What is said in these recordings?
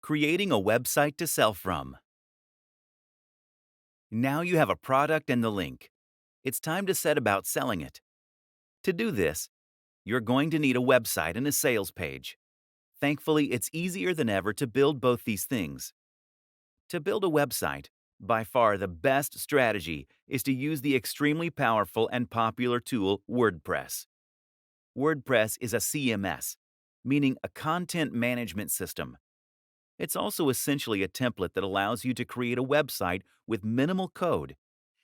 Creating a website to sell from. Now you have a product and the link. It's time to set about selling it. To do this, you're going to need a website and a sales page. Thankfully, it's easier than ever to build both these things. To build a website, by far the best strategy is to use the extremely powerful and popular tool WordPress. WordPress is a CMS, meaning a content management system. It's also essentially a template that allows you to create a website with minimal code,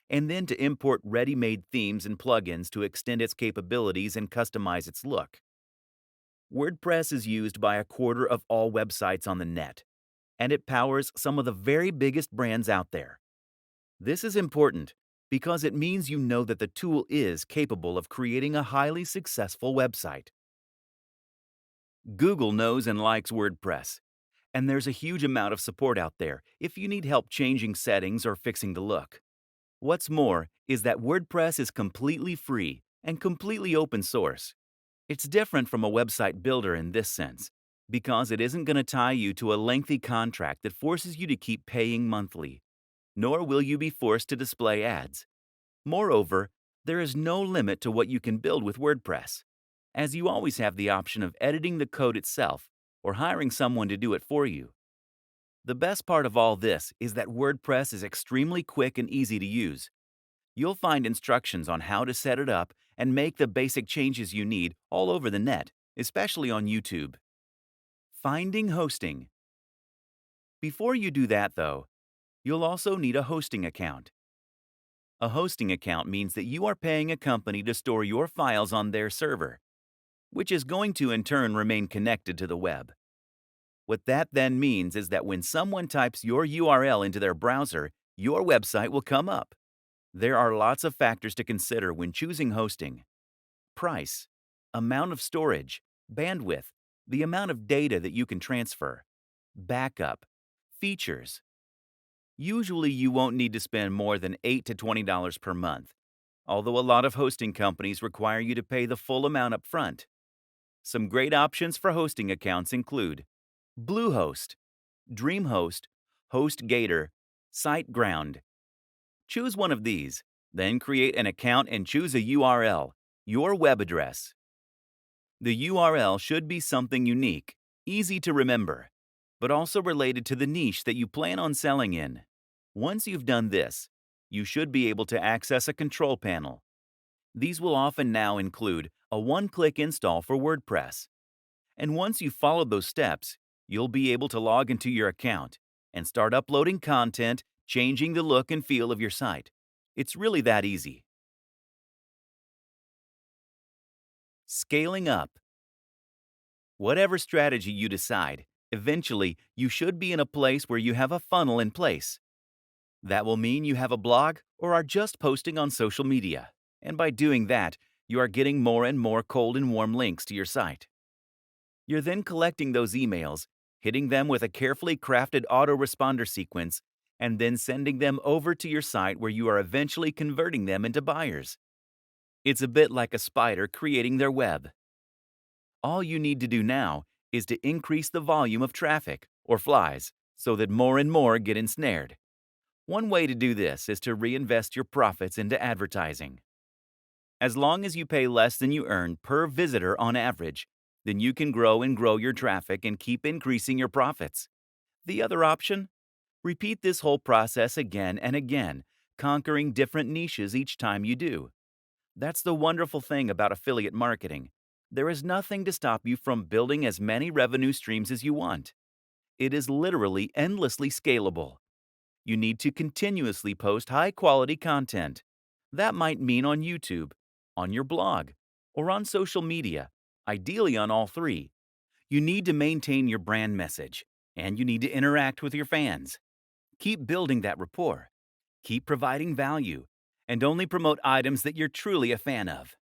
and then to import ready-made themes and plugins to extend its capabilities and customize its look. WordPress is used by a quarter of all websites on the net, and it powers some of the very biggest brands out there. This is important because it means you know that the tool is capable of creating a highly successful website. Google knows and likes WordPress, and there's a huge amount of support out there if you need help changing settings or fixing the look. What's more is that WordPress is completely free and completely open source. It's different from a website builder in this sense, because it isn't going to tie you to a lengthy contract that forces you to keep paying monthly, nor will you be forced to display ads. Moreover, there is no limit to what you can build with WordPress, as you always have the option of editing the code itself or hiring someone to do it for you. The best part of all this is that WordPress is extremely quick and easy to use. You'll find instructions on how to set it up and make the basic changes you need all over the net, especially on YouTube. Finding hosting. Before you do that, though, you'll also need a hosting account. A hosting account means that you are paying a company to store your files on their server, which is going to in turn remain connected to the web. What that then means is that when someone types your URL into their browser, your website will come up. There are lots of factors to consider when choosing hosting: price, amount of storage, bandwidth, the amount of data that you can transfer, backup, features. Usually you won't need to spend more than $8 to $20 per month, although a lot of hosting companies require you to pay the full amount up front. Some great options for hosting accounts include Bluehost, DreamHost, HostGator, SiteGround. Choose one of these, then create an account and choose a URL, your web address. The URL should be something unique, easy to remember, but also related to the niche that you plan on selling in. Once you've done this, you should be able to access a control panel. These will often now include a one-click install for WordPress. And once you've followed those steps, you'll be able to log into your account and start uploading content, changing the look and feel of your site. It's really that easy. Scaling up. Whatever strategy you decide, eventually you should be in a place where you have a funnel in place. That will mean you have a blog or are just posting on social media. And by doing that, you are getting more and more cold and warm links to your site. You're then collecting those emails, hitting them with a carefully crafted autoresponder sequence, and then sending them over to your site where you are eventually converting them into buyers. It's a bit like a spider creating their web. All you need to do now is to increase the volume of traffic, or flies, so that more and more get ensnared. One way to do this is to reinvest your profits into advertising. As long as you pay less than you earn per visitor on average, then you can grow and grow your traffic and keep increasing your profits. The other option? Repeat this whole process again and again, conquering different niches each time you do. That's the wonderful thing about affiliate marketing. There is nothing to stop you from building as many revenue streams as you want. It is literally endlessly scalable. You need to continuously post high-quality content. That might mean on YouTube, on your blog, or on social media, ideally on all three. You need to maintain your brand message, and you need to interact with your fans. Keep building that rapport. Keep providing value, and only promote items that you're truly a fan of.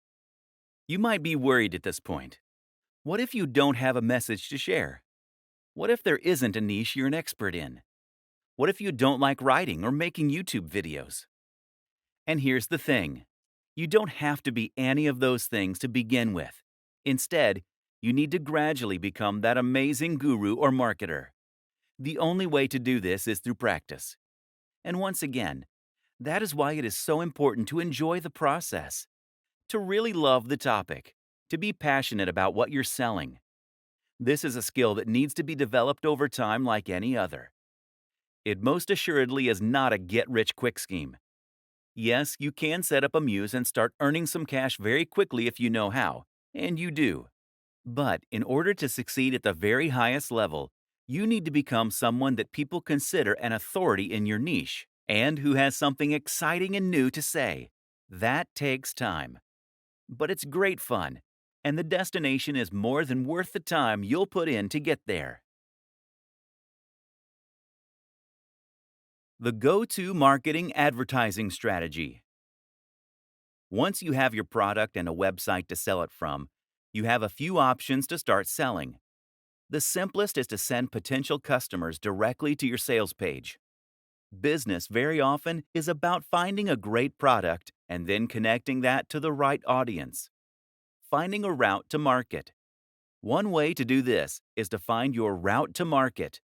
You might be worried at this point. What if you don't have a message to share? What if there isn't a niche you're an expert in? What if you don't like writing or making YouTube videos? And here's the thing. You don't have to be any of those things to begin with. Instead, you need to gradually become that amazing guru or marketer. The only way to do this is through practice. And once again, that is why it is so important to enjoy the process, to really love the topic, to be passionate about what you're selling. This is a skill that needs to be developed over time like any other. It most assuredly is not a get-rich-quick scheme. Yes, you can set up a muse and start earning some cash very quickly if you know how, and you do. But in order to succeed at the very highest level, you need to become someone that people consider an authority in your niche and who has something exciting and new to say. That takes time. But it's great fun, and the destination is more than worth the time you'll put in to get there. The go-to marketing advertising strategy. Once you have your product and a website to sell it from, you have a few options to start selling. The simplest is to send potential customers directly to your sales page. Business very often is about finding a great product and then connecting that to the right audience. Finding a route to market. One way to do this is to find your route to market.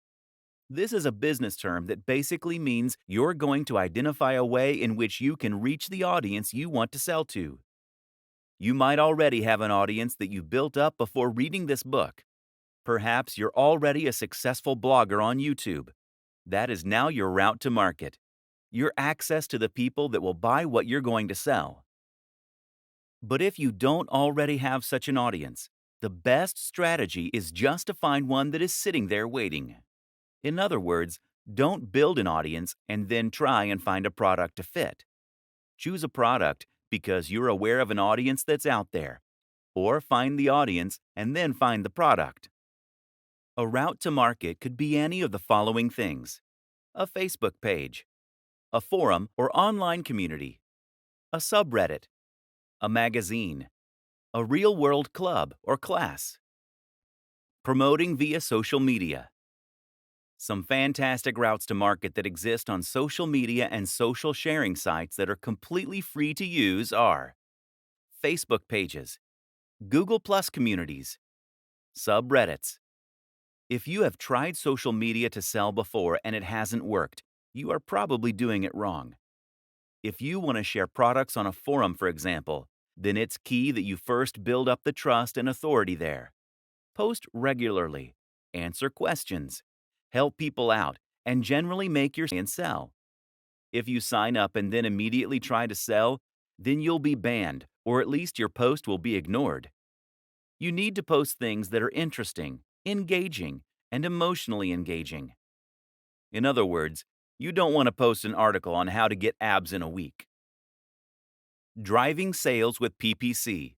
This is a business term that basically means you're going to identify a way in which you can reach the audience you want to sell to. You might already have an audience that you built up before reading this book. Perhaps you're already a successful blogger on YouTube. That is now your route to market, your access to the people that will buy what you're going to sell. But if you don't already have such an audience, the best strategy is just to find one that is sitting there waiting. In other words, don't build an audience and then try and find a product to fit. Choose a product because you're aware of an audience that's out there, or find the audience and then find the product. A route to market could be any of the following things: a Facebook page, a forum or online community, a subreddit, a magazine, a real-world club or class. Promoting via social media. Some fantastic routes to market that exist on social media and social sharing sites that are completely free to use are Facebook pages, Google Plus communities, subreddits. If you have tried social media to sell before and it hasn't worked, you are probably doing it wrong. If you want to share products on a forum, for example, then it's key that you first build up the trust and authority there. Post regularly, answer questions, help people out, and generally make your and sell. If you sign up and then immediately try to sell, then you'll be banned, or at least your post will be ignored. You need to post things that are interesting, engaging, and emotionally engaging. In other words, you don't want to post an article on how to get abs in a week. Driving sales with PPC.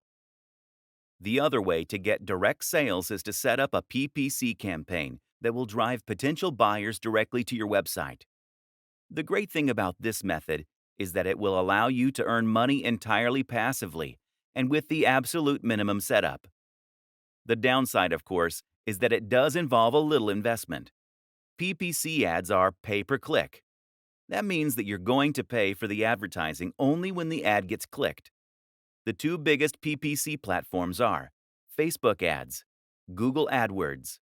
The other way to get direct sales is to set up a PPC campaign that will drive potential buyers directly to your website. The great thing about this method is that it will allow you to earn money entirely passively and with the absolute minimum setup. The downside, of course, is that it does involve a little investment. PPC ads are pay-per-click. That means that you're going to pay for the advertising only when the ad gets clicked. The two biggest PPC platforms are Facebook ads, Google AdWords.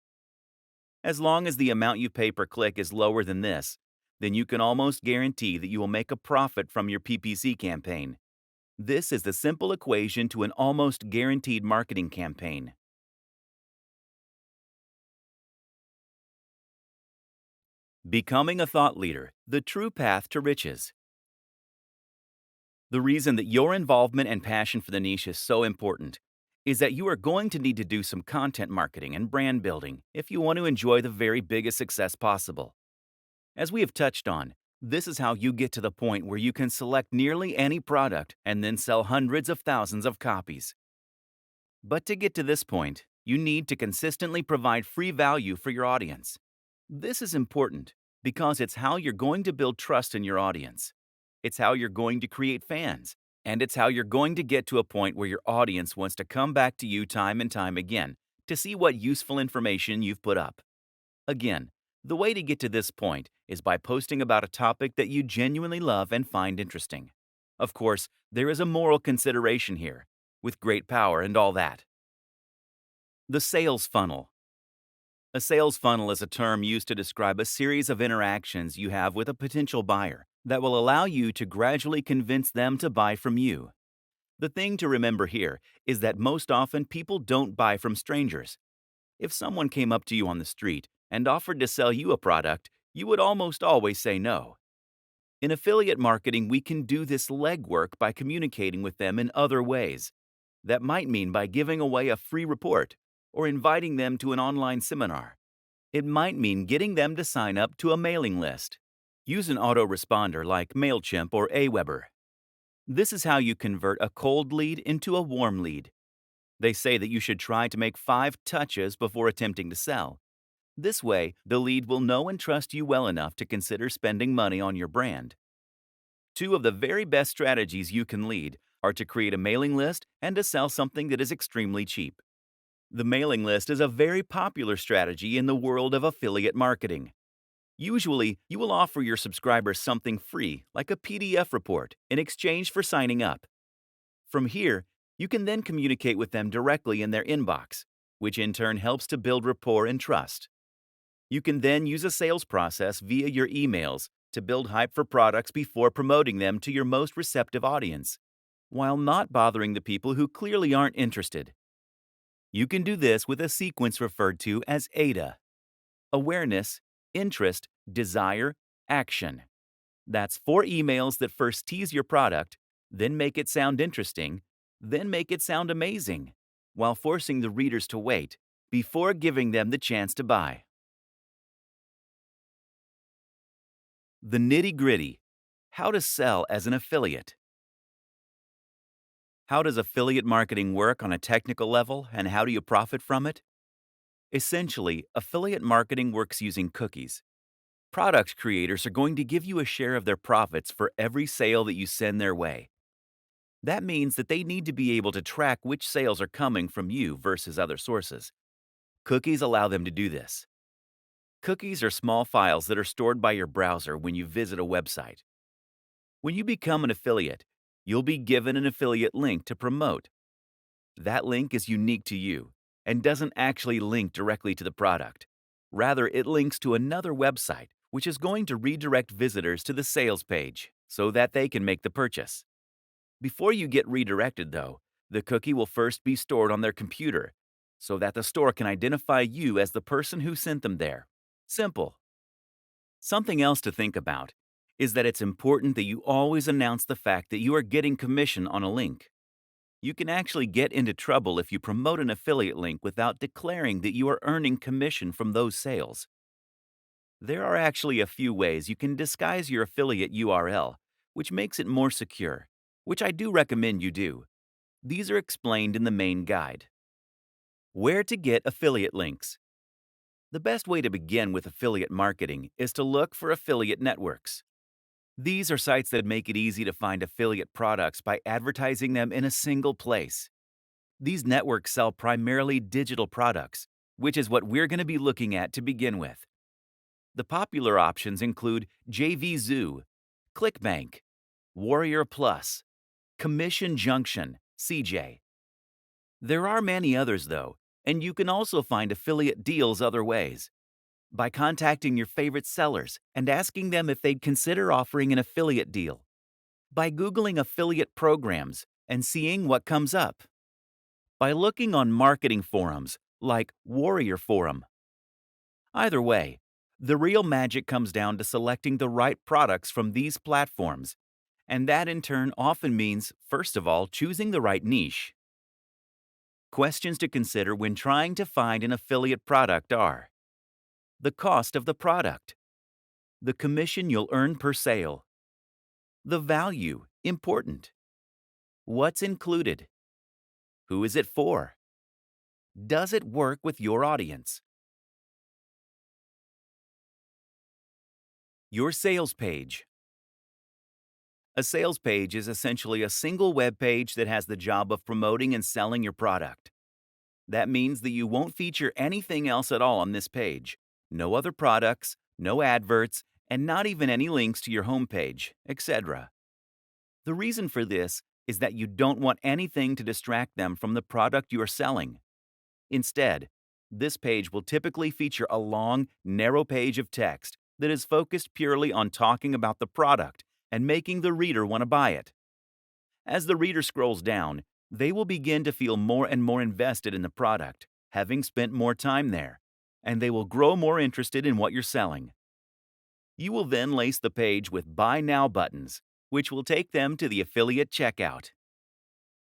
As long as the amount you pay per click is lower than this, then you can almost guarantee that you will make a profit from your PPC campaign. This is the simple equation to an almost guaranteed marketing campaign. Becoming a thought leader, the true path to riches. The reason that your involvement and passion for the niche is so important is that you are going to need to do some content marketing and brand building if you want to enjoy the very biggest success possible. As we have touched on, this is how you get to the point where you can select nearly any product and then sell hundreds of thousands of copies. But to get to this point, you need to consistently provide free value for your audience. This is important because it's how you're going to build trust in your audience. It's how you're going to create fans, and it's how you're going to get to a point where your audience wants to come back to you time and time again to see what useful information you've put up. Again, the way to get to this point is by posting about a topic that you genuinely love and find interesting. Of course, there is a moral consideration here, with great power and all that. The sales funnel. A sales funnel is a term used to describe a series of interactions you have with a potential buyer that will allow you to gradually convince them to buy from you. The thing to remember here is that most often people don't buy from strangers. If someone came up to you on the street and offered to sell you a product, you would almost always say no. In affiliate marketing, we can do this legwork by communicating with them in other ways. That might mean by giving away a free report or inviting them to an online seminar. It might mean getting them to sign up to a mailing list. Use an autoresponder like MailChimp or Aweber. This is how you convert a cold lead into a warm lead. They say that you should try to make 5 touches before attempting to sell. This way, the lead will know and trust you well enough to consider spending money on your brand. Two of the very best strategies you can lead are to create a mailing list and to sell something that is extremely cheap. The mailing list is a very popular strategy in the world of affiliate marketing. Usually, you will offer your subscribers something free, like a PDF report, in exchange for signing up. From here, you can then communicate with them directly in their inbox, which in turn helps to build rapport and trust. You can then use a sales process via your emails to build hype for products before promoting them to your most receptive audience, while not bothering the people who clearly aren't interested. You can do this with a sequence referred to as AIDA: awareness, interest, desire, action. That's 4 emails that first tease your product, then make it sound interesting, then make it sound amazing, while forcing the readers to wait before giving them the chance to buy. The nitty-gritty: how to sell as an affiliate. How does affiliate marketing work on a technical level, and how do you profit from it? Essentially, affiliate marketing works using cookies. Product creators are going to give you a share of their profits for every sale that you send their way. That means that they need to be able to track which sales are coming from you versus other sources. Cookies allow them to do this. Cookies are small files that are stored by your browser when you visit a website. When you become an affiliate, you'll be given an affiliate link to promote. That link is unique to you and doesn't actually link directly to the product. Rather, it links to another website, which is going to redirect visitors to the sales page so that they can make the purchase. Before you get redirected, though, the cookie will first be stored on their computer so that the store can identify you as the person who sent them there. Simple. Something else to think about is that it's important that you always announce the fact that you are getting commission on a link. You can actually get into trouble if you promote an affiliate link without declaring that you are earning commission from those sales. There are actually a few ways you can disguise your affiliate URL, which makes it more secure, which I do recommend you do. These are explained in the main guide. Where to get affiliate links. The best way to begin with affiliate marketing is to look for affiliate networks. These are sites that make it easy to find affiliate products by advertising them in a single place. These networks sell primarily digital products, which is what we're going to be looking at to begin with. The popular options include JVZoo, ClickBank, Warrior Plus, Commission Junction, CJ. There are many others, though, and you can also find affiliate deals other ways. By contacting your favorite sellers and asking them if they'd consider offering an affiliate deal. By Googling affiliate programs and seeing what comes up. By looking on marketing forums like Warrior Forum. Either way, the real magic comes down to selecting the right products from these platforms, and that in turn often means, first of all, choosing the right niche. Questions to consider when trying to find an affiliate product are: the cost of the product, the commission you'll earn per sale, the value, important, what's included, who is it for, does it work with your audience. Your sales page. A sales page is essentially a single web page that has the job of promoting and selling your product. That means that you won't feature anything else at all on this page. No other products, no adverts, and not even any links to your homepage, etc. The reason for this is that you don't want anything to distract them from the product you are selling. Instead, This page will typically feature a long, narrow page of text that is focused purely on talking about the product and making the reader want to buy it. As the reader scrolls down, they will begin to feel more and more invested in the product, having spent more time there, and they will grow more interested in what you're selling. You will then lace the page with Buy Now buttons, which will take them to the affiliate checkout.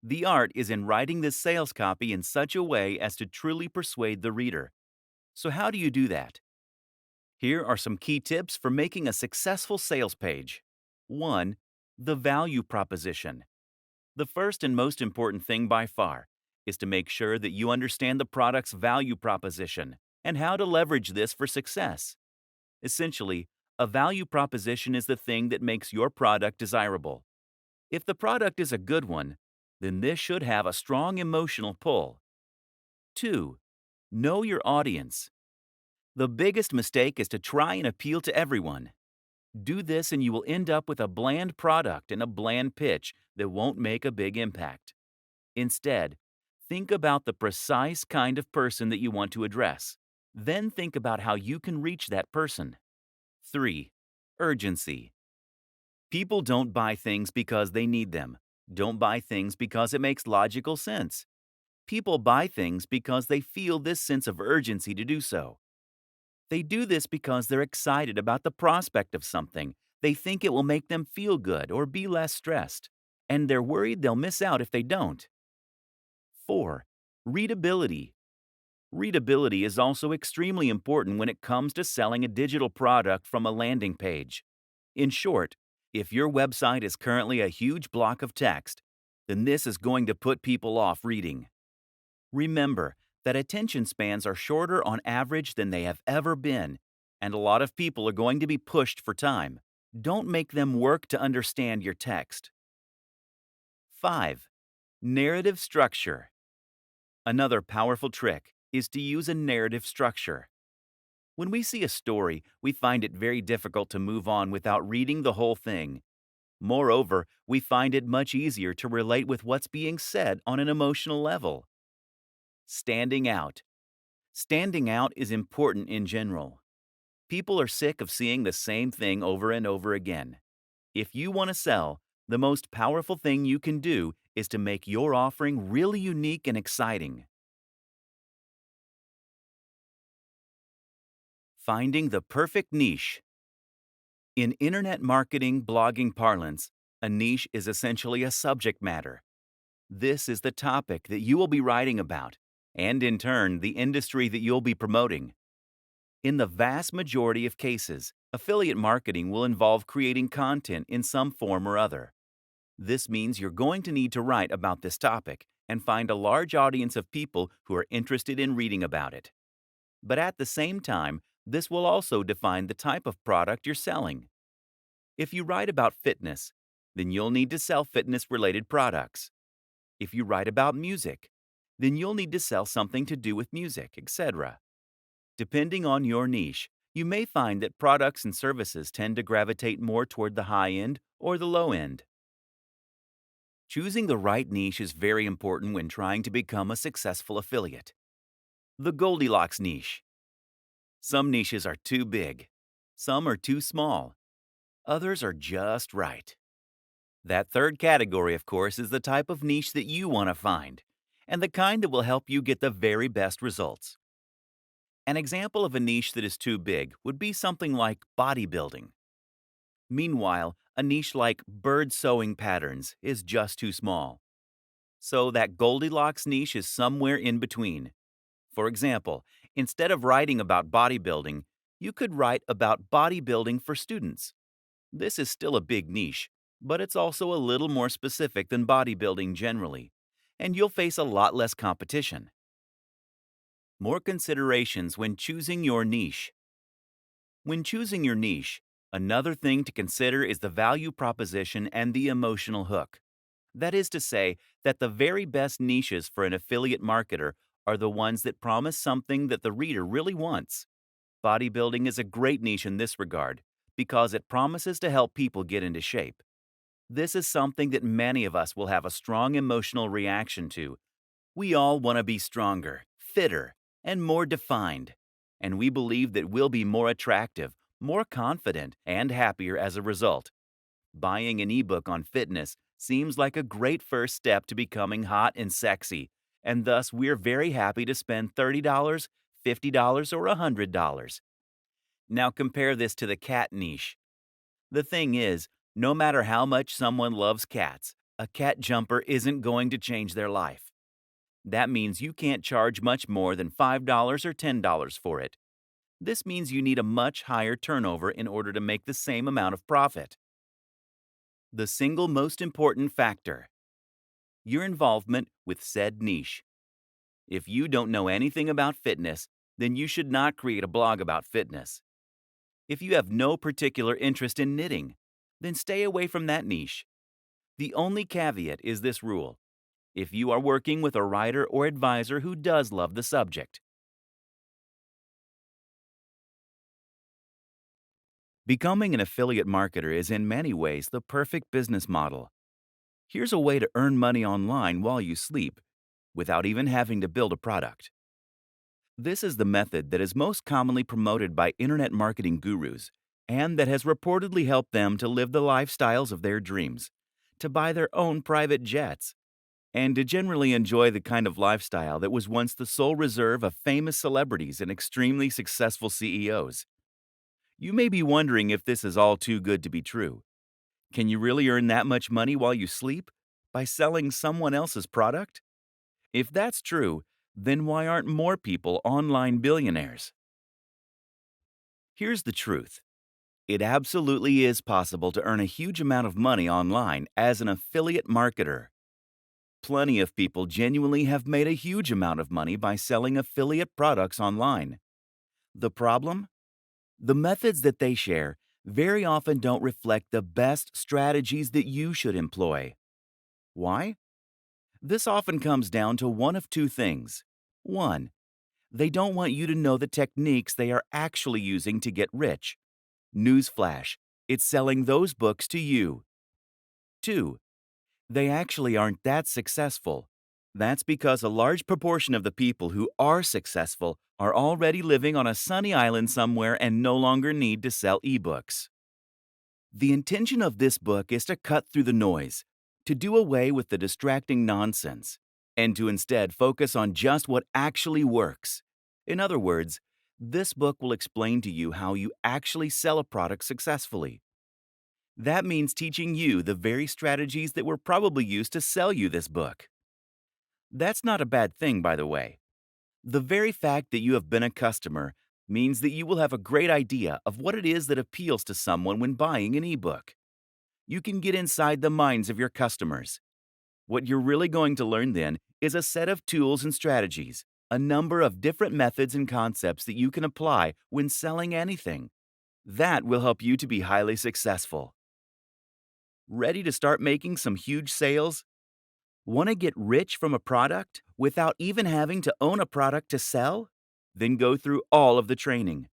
The art is in writing this sales copy in such a way as to truly persuade the reader. So, how do you do that? Here are some key tips for making a successful sales page. 1. The value proposition. The first and most important thing by far is to make sure that you understand the product's value proposition and how to leverage this for success. Essentially, a value proposition is the thing that makes your product desirable. If the product is a good one, then this should have a strong emotional pull. 2. Know your audience. The biggest mistake is to try and appeal to everyone. Do this and you will end up with a bland product and a bland pitch that won't make a big impact. Instead, think about the precise kind of person that you want to address. Then think about how you can reach that person. 3. Urgency. People don't buy things because they need them. Don't buy things because it makes logical sense. People buy things because they feel this sense of urgency to do so. They do this because they're excited about the prospect of something. They think it will make them feel good or be less stressed, and they're worried they'll miss out if they don't. 4. Readability. Readability is also extremely important when it comes to selling a digital product from a landing page. In short, if your website is currently a huge block of text, then this is going to put people off reading. Remember that attention spans are shorter on average than they have ever been, and a lot of people are going to be pushed for time. Don't make them work to understand your text. 5. Narrative structure. Another powerful trick is to use a narrative structure. When we see a story, we find it very difficult to move on without reading the whole thing. Moreover, we find it much easier to relate with what's being said on an emotional level. Standing out. Standing out is important in general. People are sick of seeing the same thing over and over again. If you want to sell, the most powerful thing you can do is to make your offering really unique and exciting. Finding the perfect niche. In internet marketing blogging parlance, a niche is essentially a subject matter. This is the topic that you will be writing about, and in turn, the industry that you'll be promoting. In the vast majority of cases, affiliate marketing will involve creating content in some form or other. This means you're going to need to write about this topic and find a large audience of people who are interested in reading about it. But at the same time, this will also define the type of product you're selling. If you write about fitness, then you'll need to sell fitness-related products. If you write about music, then you'll need to sell something to do with music, etc. Depending on your niche, you may find that products and services tend to gravitate more toward the high end or the low end. Choosing the right niche is very important when trying to become a successful affiliate. The Goldilocks niche. Some niches are too big. Some are too small. Others are just right. That third category, of course, is the type of niche that you want to find, and the kind that will help you get the very best results. An example of a niche that is too big would be something like bodybuilding. Meanwhile, a niche like bird sewing patterns is just too small. So that Goldilocks niche is somewhere in between. For example, instead of writing about bodybuilding, you could write about bodybuilding for students. This is still a big niche, but it's also a little more specific than bodybuilding generally, and you'll face a lot less competition. More considerations when choosing your niche. When choosing your niche, another thing to consider is the value proposition and the emotional hook. That is to say, that the very best niches for an affiliate marketer are the ones that promise something that the reader really wants. Bodybuilding is a great niche in this regard because it promises to help people get into shape. This is something that many of us will have a strong emotional reaction to. We all want to be stronger, fitter, and more defined. And we believe that we'll be more attractive, more confident, and happier as a result. Buying an ebook on fitness seems like a great first step to becoming hot and sexy, and thus we're very happy to spend $30, $50, or $100. Now compare this to the cat niche. The thing is, no matter how much someone loves cats, a cat jumper isn't going to change their life. That means you can't charge much more than $5 or $10 for it. This means you need a much higher turnover in order to make the same amount of profit. The single most important factor: your involvement with said niche. If you don't know anything about fitness, then you should not create a blog about fitness. If you have no particular interest in knitting, then stay away from that niche. The only caveat is this rule: if you are working with a writer or advisor who does love the subject. Becoming an affiliate marketer is in many ways the perfect business model. Here's a way to earn money online while you sleep, without even having to build a product. This is the method that is most commonly promoted by internet marketing gurus, and that has reportedly helped them to live the lifestyles of their dreams, to buy their own private jets, and to generally enjoy the kind of lifestyle that was once the sole reserve of famous celebrities and extremely successful CEOs. You may be wondering if this is all too good to be true. Can you really earn that much money while you sleep? By selling someone else's product? If that's true, then why aren't more people online billionaires? Here's the truth. It absolutely is possible to earn a huge amount of money online as an affiliate marketer. Plenty of people genuinely have made a huge amount of money by selling affiliate products online. The problem? The methods that they share very often don't reflect the best strategies that you should employ. Why? This often comes down to one of two things. 1. They don't want you to know the techniques they are actually using to get rich. Newsflash, it's selling those books to you. 2. They actually aren't that successful. That's because a large proportion of the people who are successful are already living on a sunny island somewhere and no longer need to sell ebooks. The intention of this book is to cut through the noise, to do away with the distracting nonsense, and to instead focus on just what actually works. In other words, this book will explain to you how you actually sell a product successfully. That means teaching you the very strategies that were probably used to sell you this book. That's not a bad thing, by the way. The very fact that you have been a customer means that you will have a great idea of what it is that appeals to someone when buying an ebook. You can get inside the minds of your customers. What you're really going to learn then is a set of tools and strategies, a number of different methods and concepts that you can apply when selling anything. That will help you to be highly successful. Ready to start making some huge sales? Want to get rich from a product without even having to own a product to sell? Then go through all of the training.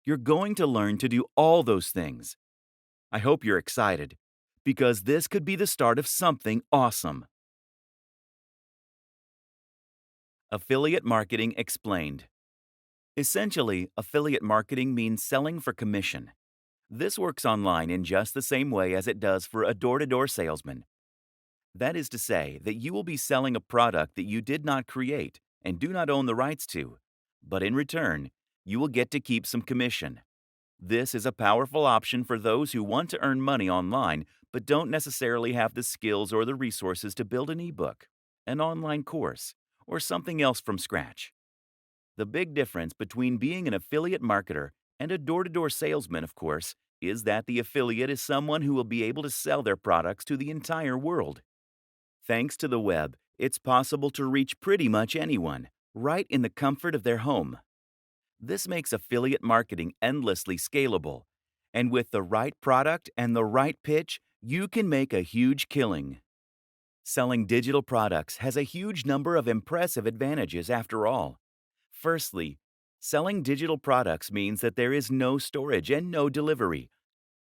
You're going to learn to do all those things. I hope you're excited, because this could be the start of something awesome. Affiliate marketing explained. Essentially, affiliate marketing means selling for commission. This works online in just the same way as it does for a door-to-door salesman. That is to say that you will be selling a product that you did not create and do not own the rights to, but in return, you will get to keep some commission. This is a powerful option for those who want to earn money online but don't necessarily have the skills or the resources to build an ebook, an online course, or something else from scratch. The big difference between being an affiliate marketer and a door-to-door salesman, of course, is that the affiliate is someone who will be able to sell their products to the entire world. Thanks to the web, it's possible to reach pretty much anyone, right in the comfort of their home. This makes affiliate marketing endlessly scalable, and with the right product and the right pitch, you can make a huge killing. Selling digital products has a huge number of impressive advantages after all. Firstly, selling digital products means that there is no storage and no delivery.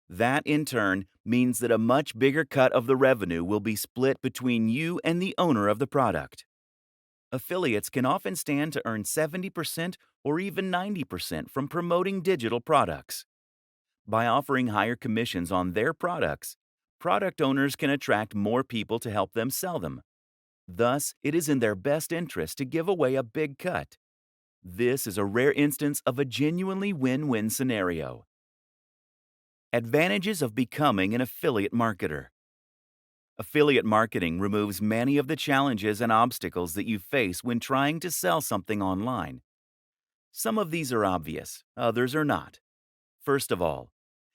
That, in turn, means that a much bigger cut of the revenue will be split between you and the owner of the product. Affiliates can often stand to earn 70% or even 90% from promoting digital products. By offering higher commissions on their products, product owners can attract more people to help them sell them. Thus, it is in their best interest to give away a big cut. This is a rare instance of a genuinely win-win scenario. Advantages of becoming an affiliate marketer. Affiliate marketing removes many of the challenges and obstacles that you face when trying to sell something online. Some of these are obvious, others are not. First of all,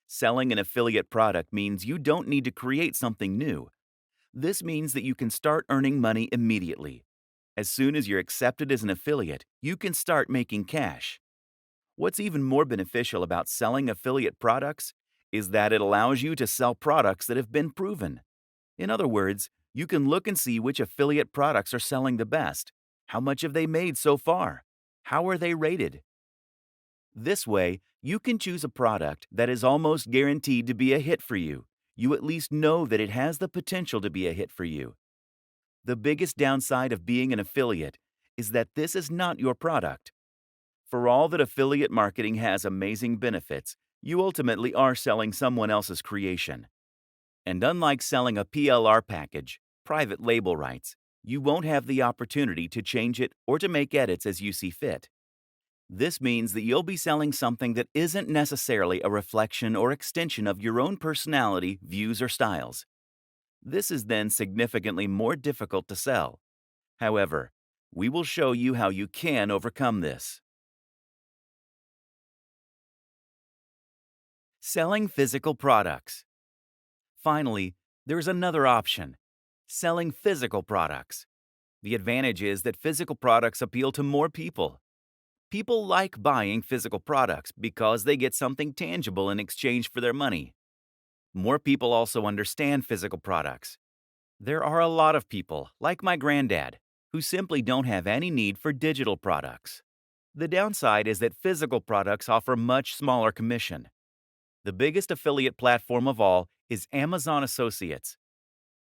selling an affiliate product means you don't need to create something new. This means that you can start earning money immediately. As soon as you're accepted as an affiliate, you can start making cash. What's even more beneficial about selling affiliate products is that it allows you to sell products that have been proven. In other words, you can look and see which affiliate products are selling the best. How much have they made so far? How are they rated? This way, you can choose a product that is almost guaranteed to be a hit for you. You at least know that it has the potential to be a hit for you. The biggest downside of being an affiliate is that this is not your product. For all that affiliate marketing has amazing benefits, you ultimately are selling someone else's creation. And unlike selling a PLR package, private label rights, you won't have the opportunity to change it or to make edits as you see fit. This means that you'll be selling something that isn't necessarily a reflection or extension of your own personality, views, or styles. This is then significantly more difficult to sell. However, we will show you how you can overcome this. Selling physical products. Finally, there's another option: selling physical products. The advantage is that physical products appeal to more people. People like buying physical products because they get something tangible in exchange for their money. More people also understand physical products. There are a lot of people, like my granddad, who simply don't have any need for digital products. The downside is that physical products offer much smaller commission. The biggest affiliate platform of all is Amazon Associates.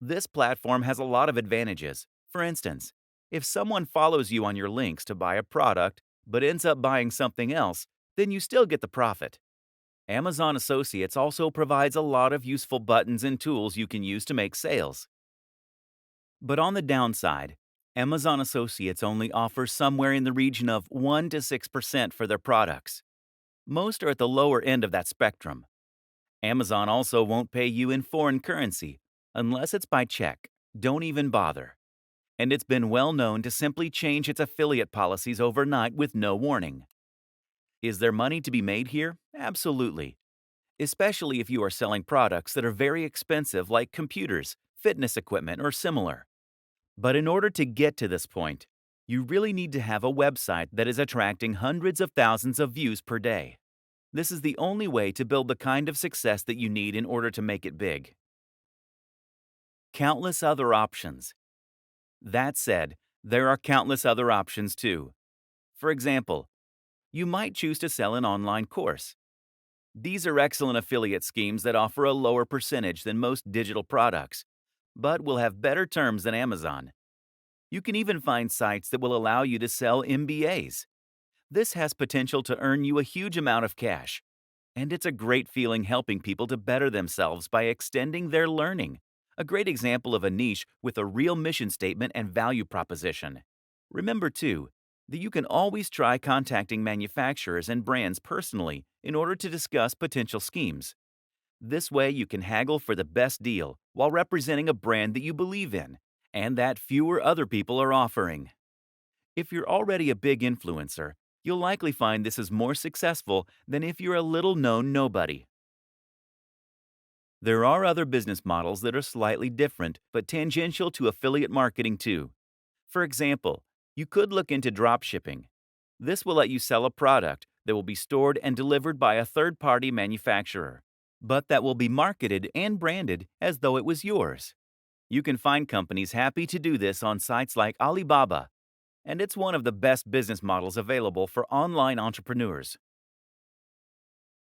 This platform has a lot of advantages. For instance, if someone follows you on your links to buy a product but ends up buying something else, then you still get the profit. Amazon Associates also provides a lot of useful buttons and tools you can use to make sales. But on the downside, Amazon Associates only offers somewhere in the region of 1 to 6% for their products. Most are at the lower end of that spectrum. Amazon also won't pay you in foreign currency. Unless it's by check, don't even bother. And it's been well known to simply change its affiliate policies overnight with no warning. Is there money to be made here? Absolutely. Especially if you are selling products that are very expensive like computers, fitness equipment, or similar. But in order to get to this point, you really need to have a website that is attracting hundreds of thousands of views per day. This is the only way to build the kind of success that you need in order to make it big. Countless other options. That said, there are countless other options too. For example, you might choose to sell an online course. These are excellent affiliate schemes that offer a lower percentage than most digital products, but will have better terms than Amazon. You can even find sites that will allow you to sell MBAs. This has potential to earn you a huge amount of cash, and it's a great feeling helping people to better themselves by extending their learning. A great example of a niche with a real mission statement and value proposition. Remember, too, that you can always try contacting manufacturers and brands personally in order to discuss potential schemes. This way, you can haggle for the best deal while representing a brand that you believe in and that fewer other people are offering. If you're already a big influencer, you'll likely find this is more successful than if you're a little-known nobody. There are other business models that are slightly different but tangential to affiliate marketing too. For example, you could look into drop shipping. This will let you sell a product that will be stored and delivered by a third-party manufacturer, but that will be marketed and branded as though it was yours. You can find companies happy to do this on sites like Alibaba, and it's one of the best business models available for online entrepreneurs.